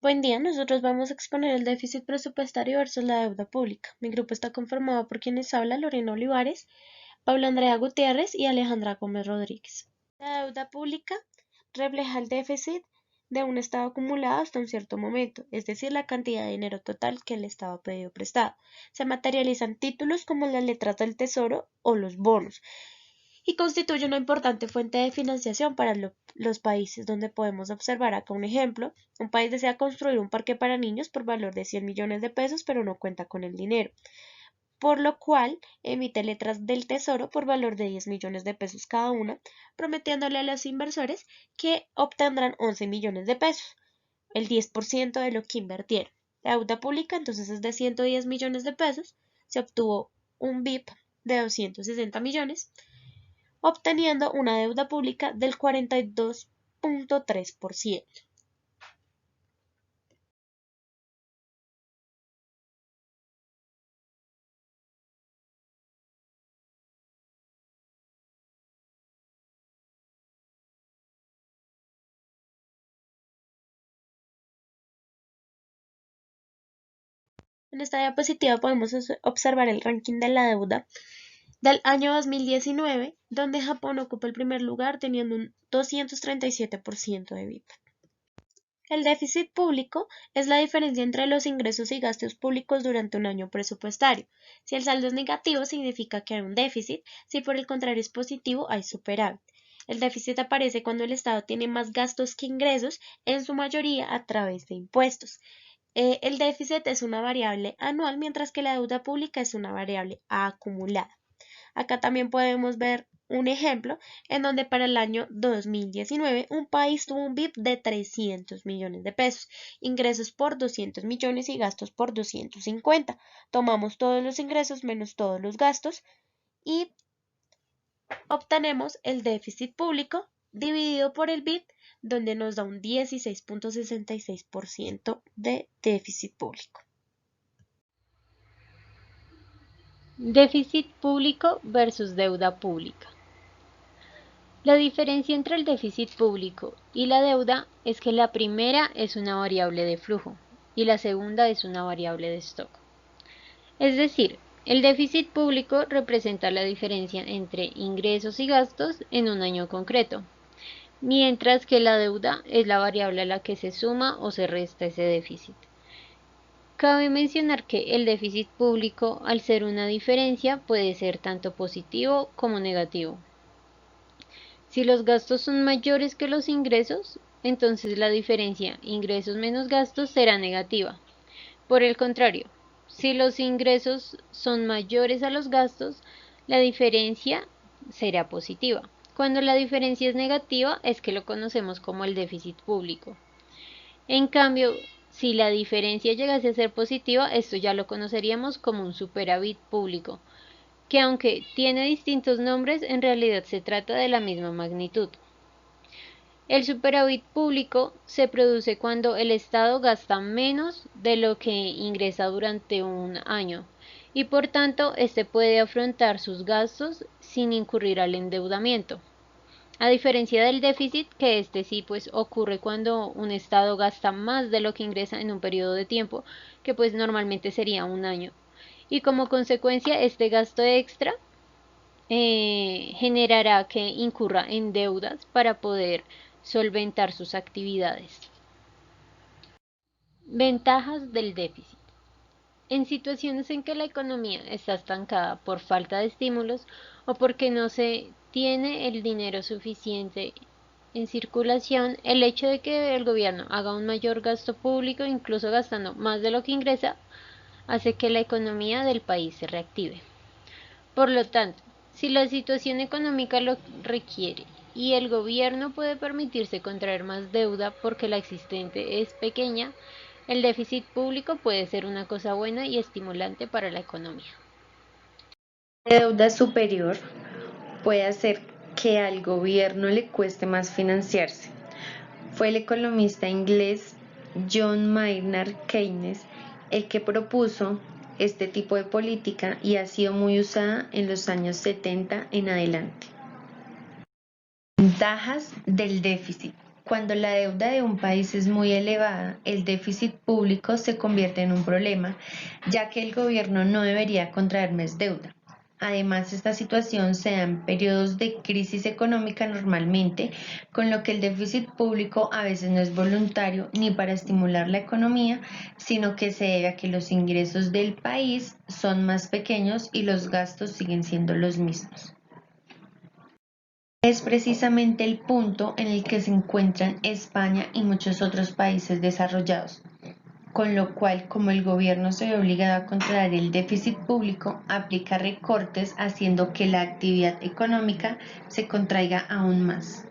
Buen día, nosotros vamos a exponer el déficit presupuestario versus la deuda pública. Mi grupo está conformado por quienes habla Lorena Olivares, Paula Andrea Gutiérrez y Alejandra Gómez Rodríguez. La deuda pública refleja el déficit de un Estado acumulado hasta un cierto momento, es decir, la cantidad de dinero total que el Estado ha pedido prestado. Se materializan títulos como las letras del Tesoro o los bonos y constituye una importante fuente de financiación para los países, donde podemos observar acá un ejemplo. Un país desea construir un parque para niños por valor de 100 millones de pesos, pero no cuenta con el dinero, por lo cual emite letras del Tesoro por valor de 10 millones de pesos cada una, prometiéndole a los inversores que obtendrán 11 millones de pesos, el 10% de lo que invirtieron. La deuda pública entonces es de 110 millones de pesos, se obtuvo un BIP de 260 millones, obteniendo una deuda pública del 42.3%. En esta diapositiva podemos observar el ranking de la deuda del año 2019, donde Japón ocupa el primer lugar teniendo un 237% de BIP. El déficit público es la diferencia entre los ingresos y gastos públicos durante un año presupuestario. Si el saldo es negativo, significa que hay un déficit; si por el contrario es positivo, hay superávit. El déficit aparece cuando el Estado tiene más gastos que ingresos, en su mayoría a través de impuestos. El déficit es una variable anual, mientras que la deuda pública es una variable acumulada. Acá también podemos ver un ejemplo en donde para el año 2019 un país tuvo un BIP de 300 millones de pesos, ingresos por 200 millones y gastos por 250. Tomamos todos los ingresos menos todos los gastos y obtenemos el déficit público dividido por el BIP, donde nos da un 16.66% de déficit público. Déficit público versus deuda pública. La diferencia entre el déficit público y la deuda es que la primera es una variable de flujo y la segunda es una variable de stock. Es decir, el déficit público representa la diferencia entre ingresos y gastos en un año concreto, mientras que la deuda es la variable a la que se suma o se resta ese déficit. Cabe mencionar que el déficit público, al ser una diferencia, puede ser tanto positivo como negativo. Si los gastos son mayores que los ingresos, entonces la diferencia ingresos menos gastos será negativa. Por el contrario, si los ingresos son mayores a los gastos, la diferencia será positiva. Cuando la diferencia es negativa, es que lo conocemos como el déficit público. En cambio, si la diferencia llegase a ser positiva, esto ya lo conoceríamos como un superávit público, que aunque tiene distintos nombres, en realidad se trata de la misma magnitud. El superávit público se produce cuando el Estado gasta menos de lo que ingresa durante un año y por tanto éste puede afrontar sus gastos sin incurrir al endeudamiento. A diferencia del déficit, que este sí pues ocurre cuando un Estado gasta más de lo que ingresa en un periodo de tiempo, que pues normalmente sería un año. Y como consecuencia este gasto extra generará que incurra en deudas para poder solventar sus actividades. Ventajas del déficit. En situaciones en que la economía está estancada por falta de estímulos o porque no se tiene el dinero suficiente en circulación, el hecho de que el gobierno haga un mayor gasto público, incluso gastando más de lo que ingresa, hace que la economía del país se reactive. Por lo tanto, si la situación económica lo requiere y el gobierno puede permitirse contraer más deuda porque la existente es pequeña, el déficit público puede ser una cosa buena y estimulante para la economía. La deuda superior puede hacer que al gobierno le cueste más financiarse. Fue el economista inglés John Maynard Keynes el que propuso este tipo de política y ha sido muy usada en los años 70 en adelante. Ventajas del déficit. Cuando la deuda de un país es muy elevada, el déficit público se convierte en un problema, ya que el gobierno no debería contraer más deuda. Además, esta situación se da en periodos de crisis económica normalmente, con lo que el déficit público a veces no es voluntario ni para estimular la economía, sino que se debe a que los ingresos del país son más pequeños y los gastos siguen siendo los mismos. Es precisamente el punto en el que se encuentran España y muchos otros países desarrollados, con lo cual, como el gobierno se ve obligado a controlar el déficit público, aplica recortes haciendo que la actividad económica se contraiga aún más.